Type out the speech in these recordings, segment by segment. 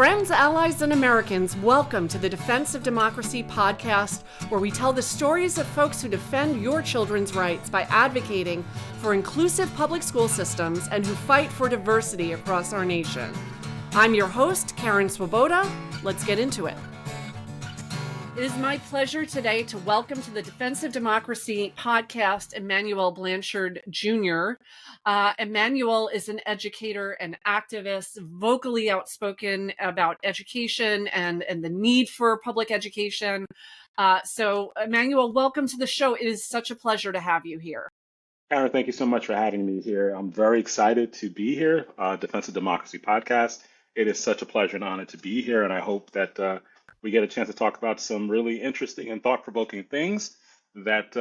Friends, allies, and Americans, welcome to the Defense of Democracy podcast, where we tell the stories of folks who defend your children's rights by advocating for inclusive public school systems and who fight for diversity across our nation. I'm your host, Karen Swoboda. Let's get into it. It is my pleasure today to welcome to the Defense of Democracy podcast, Emmanuel Blanchard Jr. Emmanuel is an educator and activist, vocally outspoken about education and the need for public education. So Emmanuel, welcome to the show. It is such a pleasure to have you here. Karen, thank you so much for having me here. I'm very excited to be here, Defense of Democracy podcast. It is such a pleasure and honor to be here, and I hope that we get a chance to talk about some really interesting and thought-provoking things that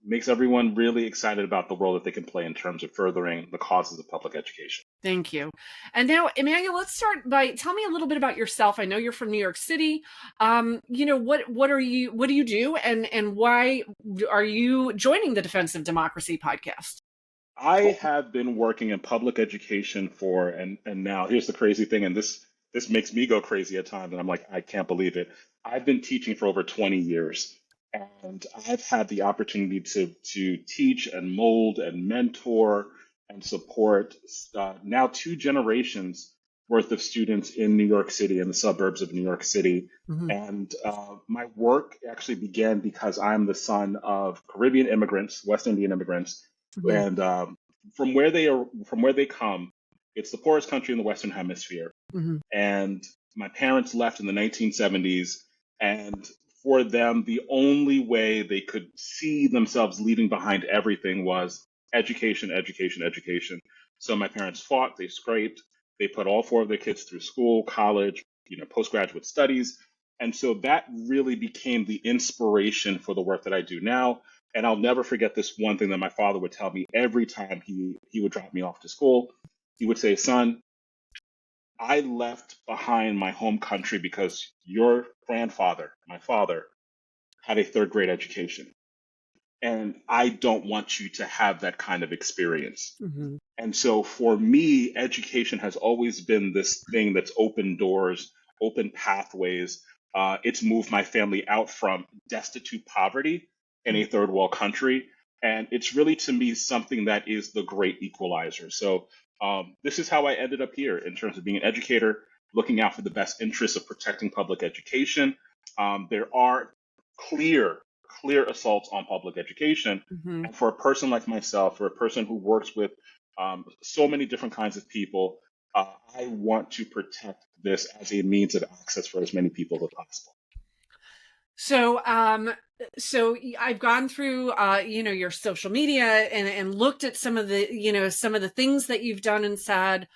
makes everyone really excited about the role that they can play in terms of furthering the causes of public education. Thank you. And now, Emmanuel, let's start by tell me a little bit about yourself. I know you're from New York City. What do you do, and why are you joining the Defense of Democracy podcast? I have been working in public education and now here's the crazy thing, and this makes me go crazy at times, and I'm like, I can't believe it. I've been teaching for over 20 years, and I've had the opportunity to teach and mold and mentor and support now 2 generations worth of students in New York City and the suburbs of New York City. Mm-hmm. And my work actually began because I'm the son of Caribbean immigrants, West Indian immigrants, mm-hmm. and from where they come, it's the poorest country in the Western Hemisphere. Mm-hmm. And my parents left in the 1970s, and for them, the only way they could see themselves leaving behind everything was education, education, education. So my parents fought, they scraped, they put all 4 of their kids through school, college, postgraduate studies. And so that really became the inspiration for the work that I do now. And I'll never forget this one thing that my father would tell me every time he would drop me off to school. He would say, "Son, I left behind my home country because your grandfather, my father, had a 3rd grade education. And I don't want you to have that kind of experience." Mm-hmm. And so for me, education has always been this thing that's opened doors, open pathways. It's moved my family out from destitute poverty in a 3rd world country. And it's really, to me, something that is the great equalizer. So this is how I ended up here in terms of being an educator, looking out for the best interests of protecting public education. There are clear assaults on public education. Mm-hmm. And for a person like myself, for a person who works with so many different kinds of people, I want to protect this as a means of access for as many people as possible. So I've gone through, your social media and looked at some of the things that you've done and said.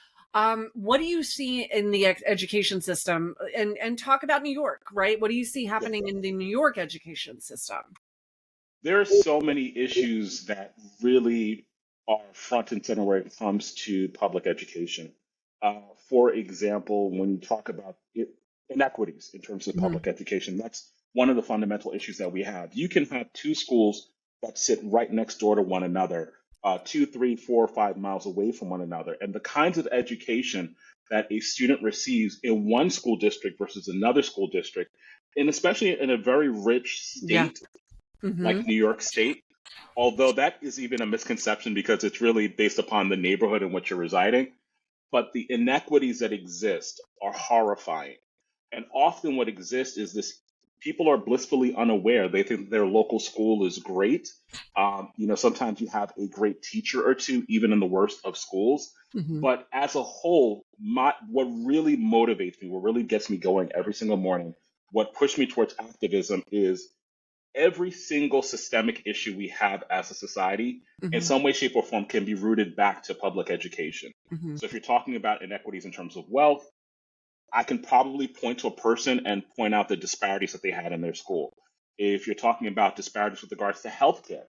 What do you see in the education system, and talk about New York, right? What do you see happening in the New York education system? There are so many issues that really are front and center when it comes to public education. For example, when you talk about inequities in terms of public education, that's one of the fundamental issues that we have. You can have 2 schools that sit right next door to one another, 2, 3, 4, 5 miles away from one another. And the kinds of education that a student receives in one school district versus another school district, and especially in a very rich state like New York State, although that is even a misconception because it's really based upon the neighborhood in which you're residing, but the inequities that exist are horrifying. And often what exists is this: people are blissfully unaware. They think their local school is great. Sometimes you have a great teacher or 2, even in the worst of schools. Mm-hmm. But as a whole, what really motivates me, what really gets me going every single morning, what pushed me towards activism is every single systemic issue we have as a society, in some way, shape, or form, can be rooted back to public education. Mm-hmm. So if you're talking about inequities in terms of wealth, I can probably point to a person and point out the disparities that they had in their school. If you're talking about disparities with regards to healthcare,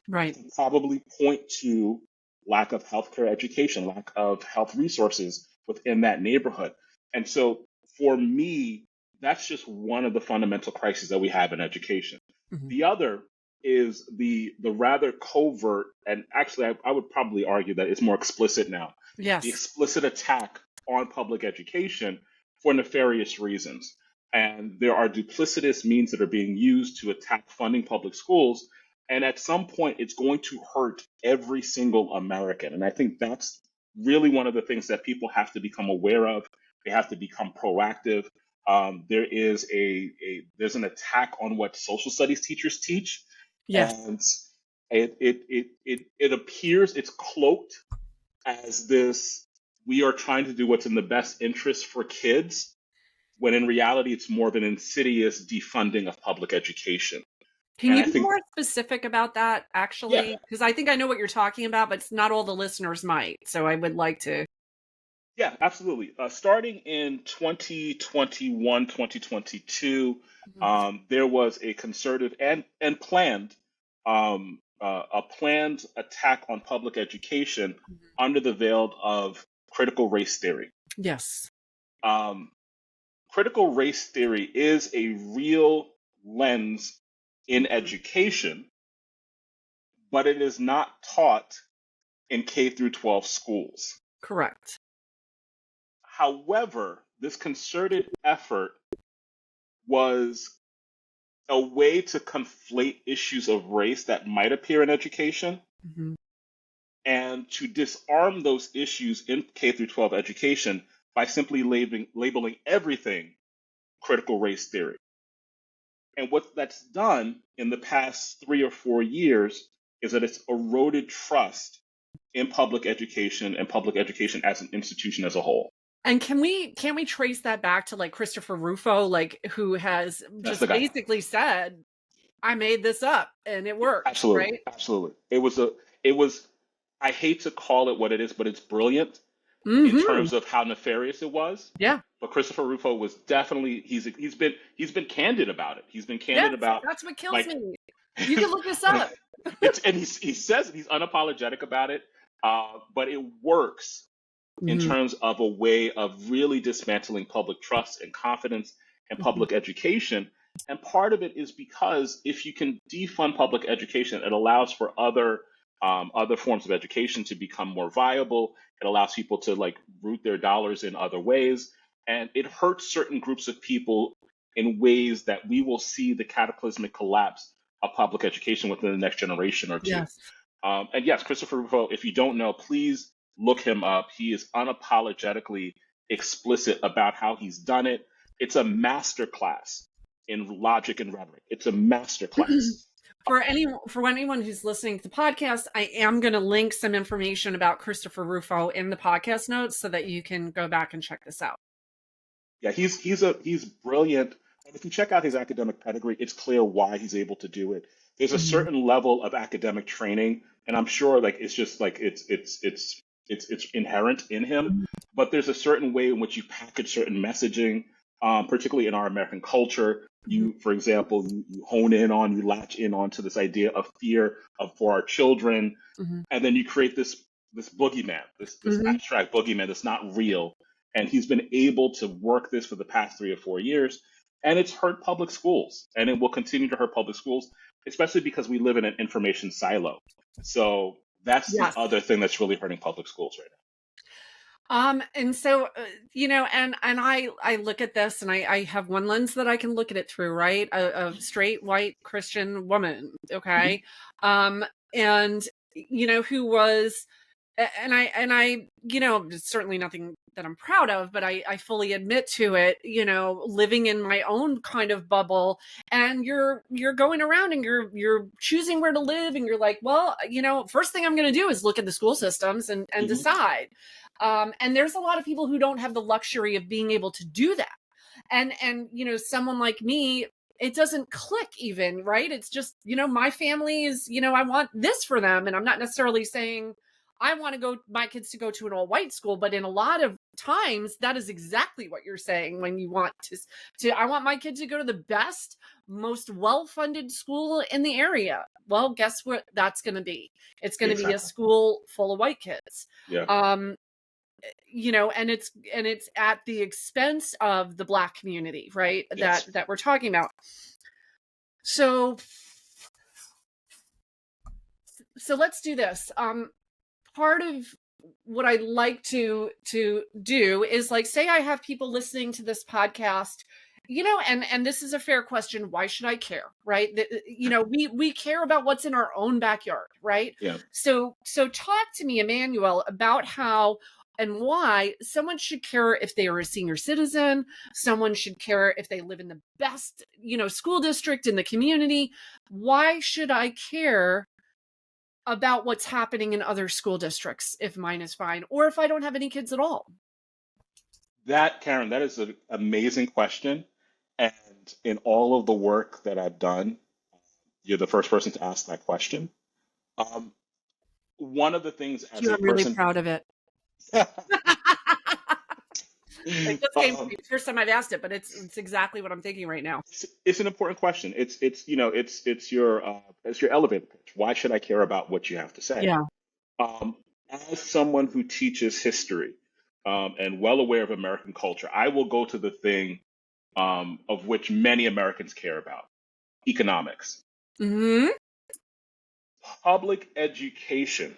right, I can probably point to lack of healthcare education, lack of health resources within that neighborhood. And so for me, that's just one of the fundamental crises that we have in education. Mm-hmm. The other is the rather covert, and actually I would probably argue that it's more explicit now. Yes. The explicit attack on public education for nefarious reasons. And there are duplicitous means that are being used to attack funding public schools. And at some point, it's going to hurt every single American. And I think that's really one of the things that people have to become aware of. They have to become proactive. There is there's an attack on what social studies teachers teach, Yes. and it appears it's cloaked as this, we are trying to do what's in the best interest for kids, when in reality it's more of an insidious defunding of public education. Can And you I be think, more specific about that, yeah, actually? Because I think I know what you're talking about, but it's not all the listeners might. So I would like to. yeah, absolutely. Starting in 2021, 2022, Mhm. there was a concerted and planned a planned attack on public education Mhm. under the veil of critical race theory. Yes. Um, Critical race theory is a real lens in Mhm. education, but it is not taught in K through 12 schools. Correct. However, this concerted effort was a way to conflate issues of race that might appear in education Mhm. and to disarm those issues in K through 12 education by simply labeling everything critical race theory. And what that's done in the past 3 or 4 years is that it's eroded trust in public education and public education as an institution as a whole. And can we trace that back to like Christopher Rufo, like who has That's the just guy. basically said, I made this up and it worked, Absolutely, right? absolutely. It was. I hate to call it what it is, but it's brilliant in Hmm. terms of how nefarious it was. Yeah. But Christopher Rufo was definitely, he's been candid about it. He's been Yes, candid about, that's what kills like, me. You can look this up. he says he's unapologetic about it, but it works in Mhm. terms of a way of really dismantling public trust and confidence and Mhm. public education. And part of it is because if you can defund public education, it allows for other forms of education to become more viable. It allows people to like root their dollars in other ways, and it hurts certain groups of people in ways that we will see the cataclysmic collapse of public education within the next generation or two. Yes. And yes, Christopher Rufo, if you don't know, please look him up. He is unapologetically explicit about how he's done it. It's a master class in logic and rhetoric. It's a master class. For anyone who's listening to the podcast, I am going to link some information about Christopher Rufo in the podcast notes so that you can go back and check this out. Yeah, he's brilliant. And if you check out his academic pedigree, it's clear why he's able to do it. There's a Mhm. certain level of academic training, and I'm sure like it's just like it's inherent in him. But there's a certain way in which you package certain messaging, particularly in our American culture. Mhm. For example, you latch in onto this idea of fear for our children, Mhm. and then you create this boogeyman, this Mhm. abstract boogeyman that's not real. And he's been able to work this for the past 3 or 4 years, and it's hurt public schools, and it will continue to hurt public schools, especially because we live in an information silo. So that's the Yes. other thing that's really hurting public schools right And so, and I look at this and I have one lens that I can look at it through, right? A straight white Christian woman, now. okay? Um, and who was, and I, it's certainly nothing that I'm proud of, but I fully admit to it, living in my own kind of bubble, and you're going around and you're choosing where to live, and you're like, well, first thing I'm going to do is look at the school systems and Hmm. decide. And there's a lot of people who don't have the luxury of being able to do that. And someone like me, it doesn't click even, right? It's just, my family is, I want this for them. And I'm not necessarily saying I want my kids to go to an all white school, but in a lot of times that is exactly what you're saying when you want I want my kid to go to the best, most well-funded school in the area. Well, guess what that's going to be? It's going to be a Exactly. school full of white kids. Yeah. Um, and it's at the expense of the Black community, right? Yes. That we're talking about. So let's do this. Part of what I like to do is, like, say I have people listening to this podcast, and this is a fair question. Why should I care? Right. We care about what's in our own backyard. Right. Yeah. So talk to me, Emmanuel, about how and why someone should care if they are a senior citizen. Someone should care if they live in the best, school district in the community. Why should I care about what's happening in other school districts if mine is fine, or if I don't have any kids at all? Karen, that is an amazing question. And in all of the work that I've done, you're the first person to ask that question. Um, one of the things as a I'm really person, proud of it. It just came to me. It's the first time I've asked it, but it's exactly what I'm thinking right now. it's an important question. It's your elevator pitch. Why should I care about what you have to say? Yeah. Um, as someone who teaches history, and well aware of American culture, I will go to the thing, of which many Americans care about: economics. Hmm. Public education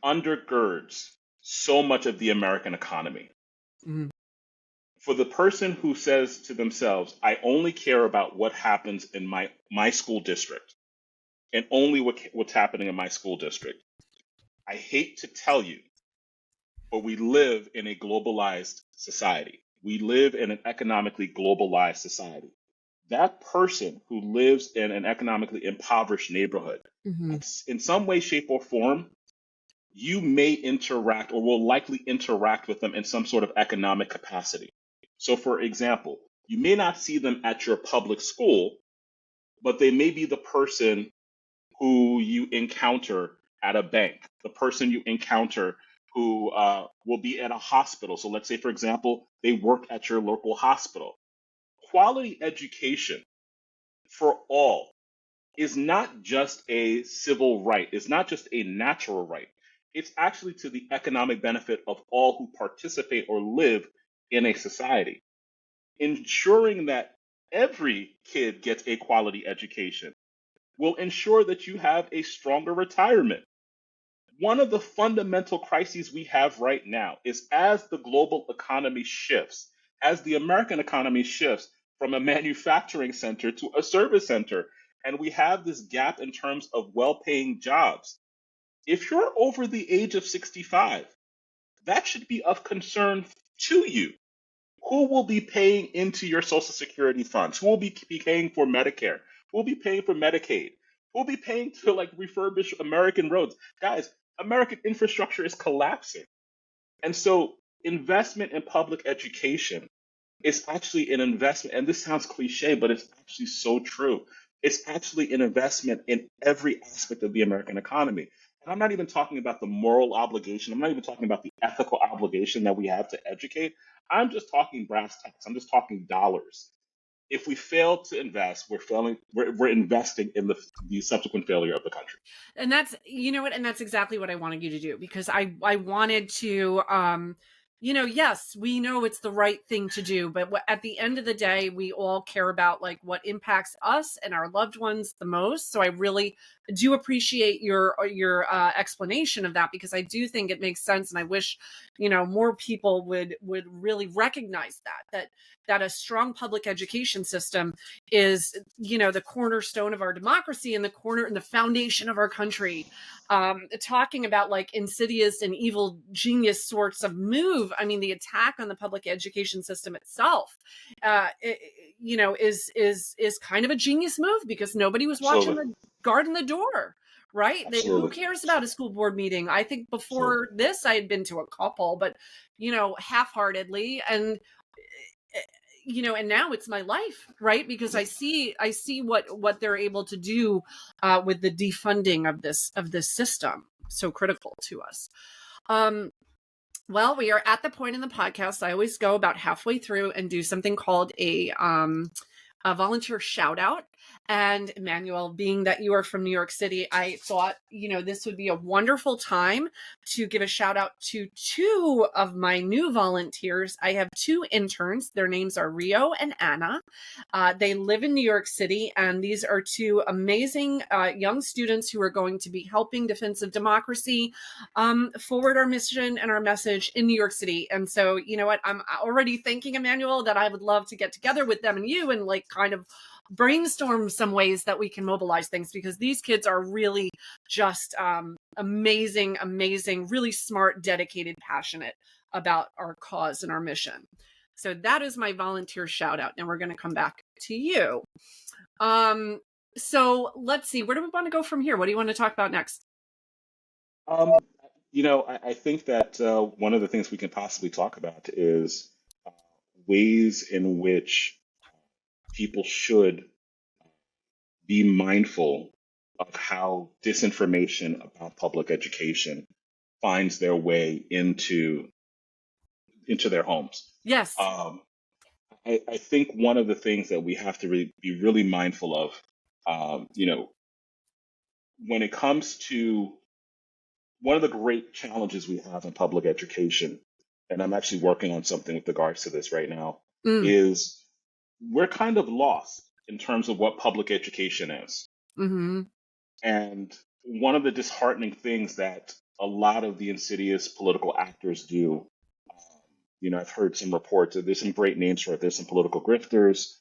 undergirds so much of the American economy. Hmm. For the person who says to themselves, I only care about what happens in my school district and only what's happening in my school district, I hate to tell you, but we live in a globalized society. We live in an economically globalized society. That person who lives in an economically impoverished neighborhood, Hmm. in some way, shape, or form, you may interact or will likely interact with them in some sort of economic capacity. So, for example, you may not see them at your public school, but they may be the person who you encounter at a bank, the person you encounter who will be at a hospital. So, let's say, for example, they work at your local hospital. Quality education for all is not just a civil right, it's not just a natural right. It's actually to the economic benefit of all who participate or live in a society. Ensuring that every kid gets a quality education will ensure that you have a stronger retirement. One of the fundamental crises we have right now is as the global economy shifts, as the American economy shifts from a manufacturing center to a service center, and we have this gap in terms of well paying jobs. If you're over the age of 65, that should be of concern to you. Who will be paying into your Social Security funds? Who will be paying for Medicare? Who will be paying for Medicaid? Who will be paying to like refurbish American roads? Guys, American infrastructure is collapsing. And so investment in public education is actually an investment. And this sounds cliche, but it's actually so true. It's actually an investment in every aspect of the American economy. And I'm not even talking about the moral obligation. I'm not even talking about the ethical obligation that we have to educate. I'm just talking brass tacks. I'm just talking dollars. If we fail to invest, we're failing. We're investing in the subsequent failure of the country. And that's, and that's exactly what I wanted you to do, because I wanted to, yes, we know it's the right thing to do, but at the end of the day, we all care about like what impacts us and our loved ones the most. So I really do appreciate your explanation of that, because I do think it makes sense, and I wish more people would really recognize that a strong public education system is the cornerstone of our democracy and the foundation of our country. Talking about like insidious and evil genius sorts of move, I mean, the attack on the public education system itself is kind of a genius move, because nobody was watching Absolutely. the guard in the door. Right. Who Absolutely. cares about a school board meeting? I think Absolutely. before this, I had been to a couple, but, half-heartedly. And, and now it's my life, right? Because I see what they're able to do with the defunding of this system. So critical to us. Well, we are at the point in the podcast. I always go about halfway through and do something called a volunteer shout out. And Emmanuel, being that you are from New York City, I thought, this would be a wonderful time to give a shout out to two of my new volunteers. I have two interns. Their names are Rio and Anna. They live in New York City, and these are two amazing young students who are going to be helping Defense of Democracy forward our mission and our message in New York City. And so, you know what, I'm already thinking, Emmanuel, that I would love to get together with them and you and like kind of brainstorm some ways that we can mobilize things, because these kids are really just amazing, really smart, dedicated, passionate about our cause and our mission. So that is my volunteer shout out. And we're going to come back to you. So let's see, where do we want to go from here? What do you want to talk about next? I think that one of the things we can possibly talk about is uh, ways in which people should be mindful of how disinformation about public education finds their way into their homes. Yes. I think one of the things that we have to be really mindful of, when it comes to one of the great challenges we have in public education, and I'm actually working on something with regards to this right now, Mm. is we're kind of lost in terms of what public education is. Mm-hmm. And one of the disheartening things that a lot of the insidious political actors do, I've heard some reports that there's some great names for it. There's some political grifters,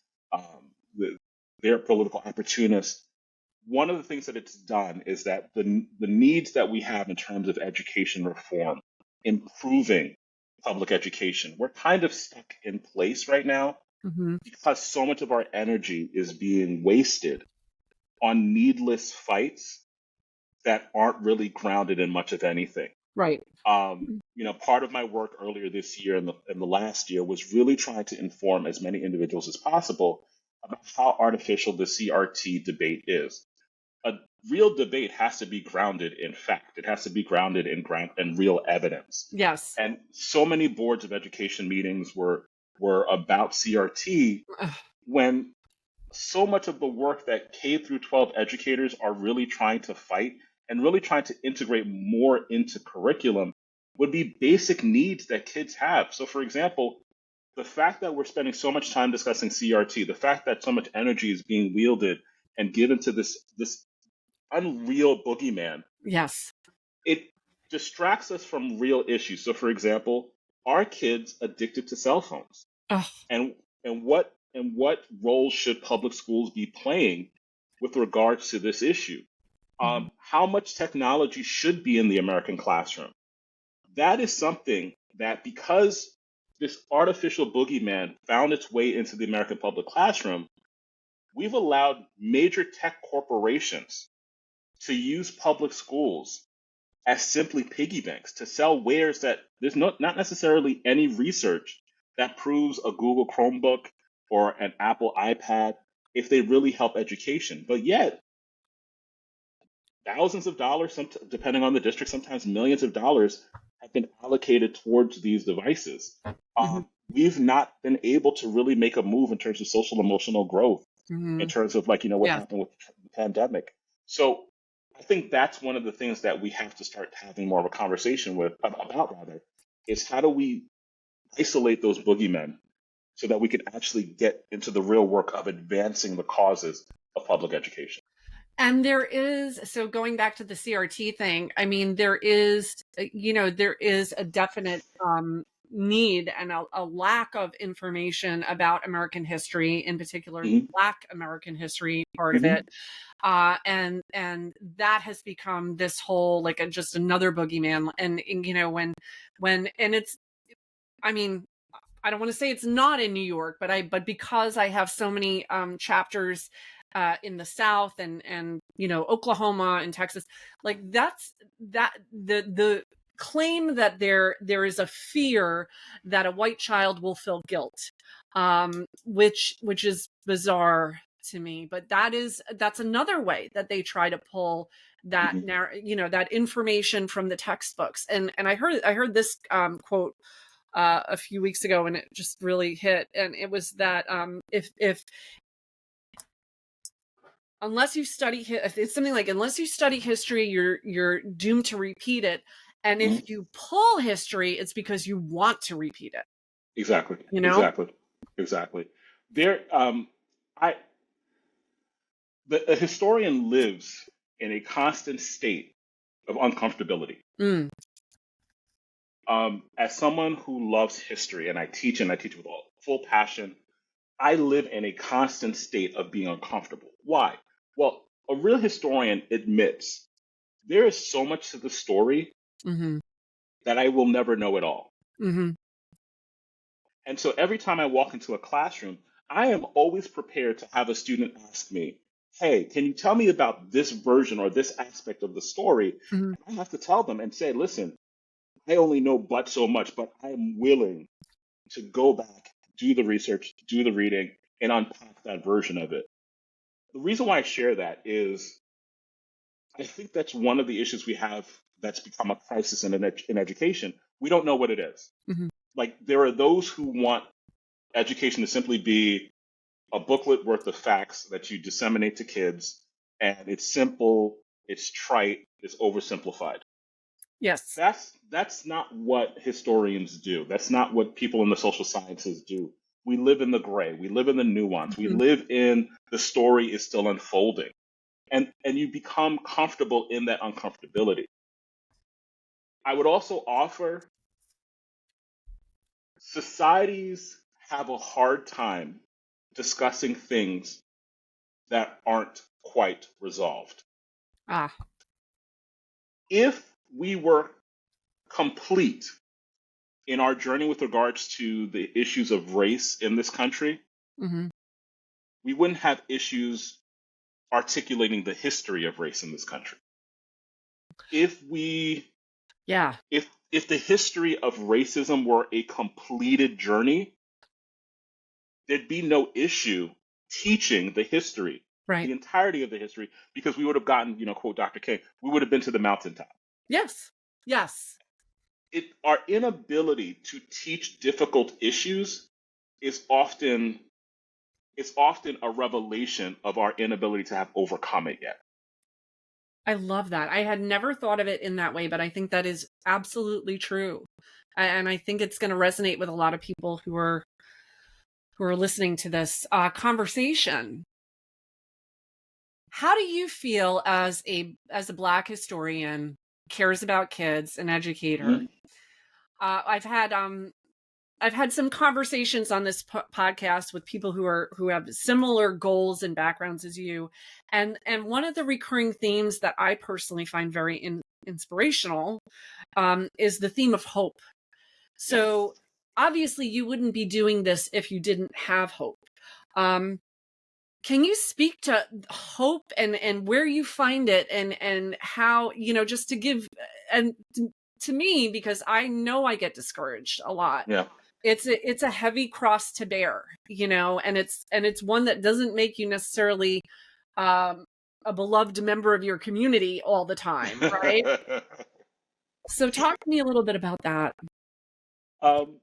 they're political opportunists. One of the things that it's done is that the needs that we have in terms of education reform, improving public education, we're kind of stuck in place right now Mm-hmm. because so much of our energy is being wasted on needless fights that aren't really grounded in much of anything. Right. Part of my work earlier this year and the last year was really trying to inform as many individuals as possible about how artificial the CRT debate is. A real debate has to be grounded in fact. It has to be grounded in real evidence. Yes. And so many boards of education meetings were about CRT when so much of the work that K through 12 educators are really trying to fight and really trying to integrate more into curriculum would be basic needs that kids have. So, for example, the fact that we're spending so much time discussing CRT, the fact that so much energy is being wielded and given to this unreal boogeyman, Yes. it distracts us from real issues. So, for example, are kids addicted to cell phones? Ugh. And what role should public schools be playing with regards to this issue? Mhm. How much technology should be in the American classroom? That is something that, because this artificial boogeyman found its way into the American public classroom, we've allowed major tech corporations to use public schools as simply piggy banks to sell wares that there's not necessarily any research that proves a Google Chromebook or an Apple iPad if they really help education. But yet, thousands of dollars, depending on the district, sometimes millions of dollars have been allocated towards these devices. Mhm. We've not been able to really make a move in terms of social emotional growth, in Mhm. terms of what Yeah. happened with the pandemic. So I think that's one of the things that we have to start having more of a conversation about rather, is how do we isolate those boogeymen so that we can actually get into the real work of advancing the causes of public education. And there is, so going back to the CRT thing, I mean, there is a definite need and a lack of information about American history, in particular, the Hmm. Black American history part of Hmm. it. And that has become this whole, like, just another boogeyman. And and it's, I mean, I don't want to say it's not in New York, but because I have so many chapters in the South and Oklahoma and Texas, like the claim that there is a fear that a white child will feel guilt, which is bizarre to me. But that's another way that they try to pull that Hmm. that information from the textbooks. And I heard this quote a few weeks ago, and it just really hit. And it was that if unless you study, if it's something like, unless you study history, you're doomed to repeat it. And if Mhm. you pull history, it's because you want to repeat it, Exactly, you know? exactly, exactly. There, I a historian lives in a constant state of uncomfortability. Mm, As someone who loves history, and I teach with all full passion, I live in a constant state of being uncomfortable. Why? Well, a real historian admits there is so much to the story mm-hmm, that I will never know it all. mm-hmm. And so every time I walk into a classroom, I am always prepared to have a student ask me, "Hey, can you tell me about this version or this aspect of the story?" Mm-hmm. I have to tell them and say, "Listen, I only know but so much, but I am willing to go back, do the research, do the reading, and unpack that version of it." The reason why I share that is I think that's one of the issues we have that's become a crisis in education. We don't know what it is. Mm-hmm. Like, there are those who want education to simply be a booklet worth of facts that you disseminate to kids, and it's simple, it's trite, it's oversimplified. Yes. That's not what historians do. That's not what people in the social sciences do. We live in the gray. We live in the nuance. We Mm-hmm. live in the story is still unfolding. And you become comfortable in that uncomfortability. I would also offer societies have a hard time discussing things that aren't quite resolved. Ah. If we were complete in our journey with regards to the issues of race in this country, Mm-hmm. we wouldn't have issues articulating the history of race in this country. If we Yeah. if the history of racism were a completed journey, there'd be no issue teaching the history, Right. the entirety of the history, because we would have gotten, quote Dr. King, we would have been to the mountaintop. Yes. Yes. Our inability to teach difficult issues is often it's often a revelation of our inability to have overcome it yet. I love that. I had never thought of it in that way, but I think that is absolutely true. And I think it's going to resonate with a lot of people who are listening to this conversation. How do you feel as a Black historian, cares about kids, an educator? Mhm. Uh, I've had I've had some conversations on this podcast with people who have similar goals and backgrounds as you, and one of the recurring themes that I personally find very inspirational is the theme of hope. Yes. So obviously, you wouldn't be doing this if you didn't have hope. Um, can you speak to hope and where you find it and how, just to give and to me, because I know I get discouraged a lot. Yeah. It's a heavy cross to bear, and it's one that doesn't make you necessarily um a beloved member of your community all the time, right? So talk to me a little bit about that. um,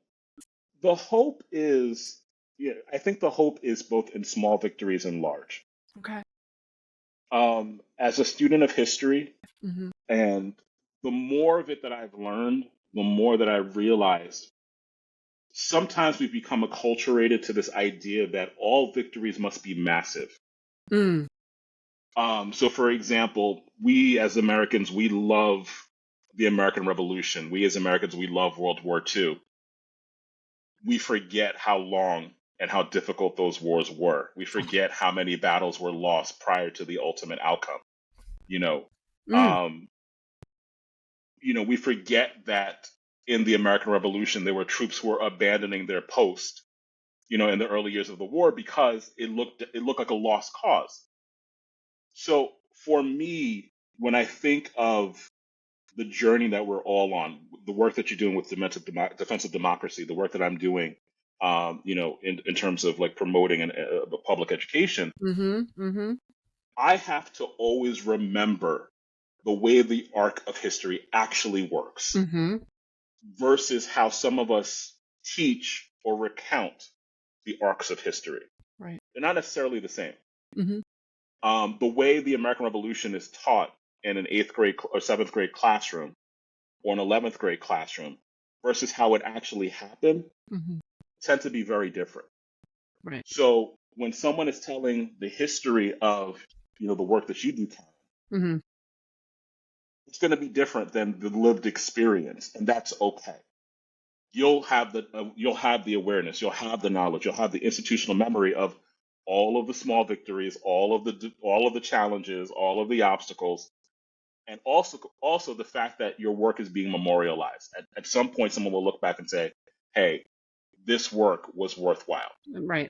the hope is, yeah, I think the hope is both in small victories and large. Okay. As a student of history, Hmm. and the more of it that I've learned, the more that I realized sometimes we become acculturated to this idea that all victories must be massive. Mm. So, for example, we as Americans, we love the American Revolution. We as Americans, we love World War II. We forget how long and how difficult those wars were. We forget how many battles were lost prior to the ultimate outcome. You know, Mm. um, we forget that in the American Revolution, there were troops who were abandoning their post, in the early years of the war because it looked like a lost cause. So for me, when I think of the journey that we're all on, the work that you're doing with defensive democracy, the work that I'm doing, in terms of like promoting public education, Mhm. Mhm. I have to always remember the way the arc of history actually works Mhm. versus how some of us teach or recount the arcs of history. Right. They're not necessarily the same. Mhm. the way the American Revolution is taught in an eighth grade or seventh grade classroom or an 11th grade classroom versus how it actually happened Hmm. tend to be very different. Right. So when someone is telling the history of, the work that you do, Karen, Hmm. it's going to be different than the lived experience, and that's okay. You'll have the awareness, you'll have the knowledge, you'll have the institutional memory of all of the small victories, all of the challenges, all of the obstacles, and also the fact that your work is being memorialized. At some point, someone will look back and say, "Hey, this work was worthwhile." Right.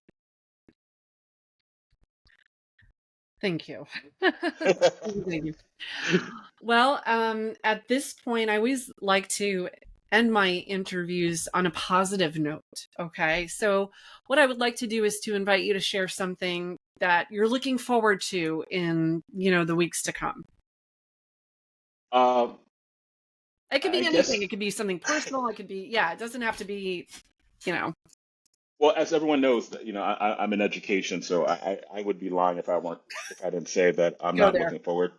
Thank you. Thank you. Well, at this point, I always like to end my interviews on a positive note. Okay. So, what I would like to do is to invite you to share something that you're looking forward to in, the weeks to come. Um, It could I be anything. guess. It could be something personal. It could be, yeah, it doesn't have to be, you know, Well, as everyone knows, that I'm in education, so I would be lying if I didn't say that I'm go not there. looking forward.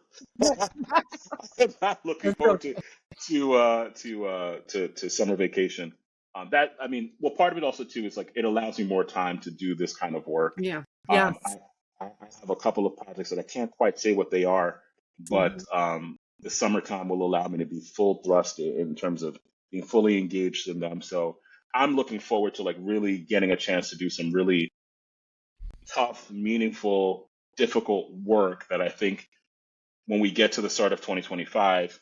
I'm not looking Let's go. forward to summer vacation. Well, part of it also too is like it allows me more time to do this kind of work. Yeah. Um, Yes. I, I have a couple of projects that I can't quite say what they are, but Mhm. the summertime will allow me to be full thrust in terms of being fully engaged in them. So I'm looking forward to like really getting a chance to do some really tough, meaningful, difficult work that I think when we get to the start of 2025,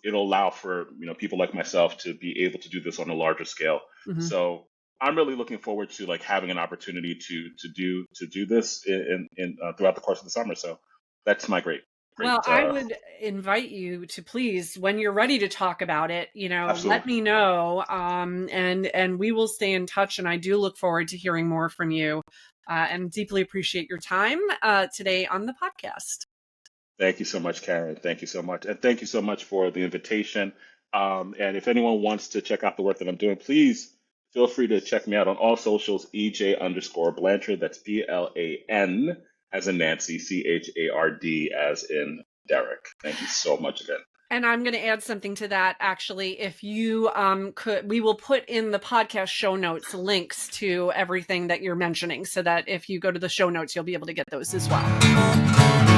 it'll allow for people like myself to be able to do this on a larger scale. Mhm. So I'm really looking forward to like having an opportunity to do this in throughout the course of the summer. So that's my great Well, great I would invite you to please, when you're ready to talk about it, let absolutely. me know, and we will stay in touch. And I do look forward to hearing more from you, and deeply appreciate your time today on the podcast. Thank you so much, Karen. Thank you so much. And thank you so much for the invitation. And if anyone wants to check out the work that I'm doing, please feel free to check me out on all socials, EJ_Blanchard. That's BLAN as in Nancy, CHARD as in Derek. Thank you so much again. And I'm going to add something to that. Actually, if you we will put in the podcast show notes links to everything that you're mentioning, so that if you go to the show notes, you'll be able to get those as well.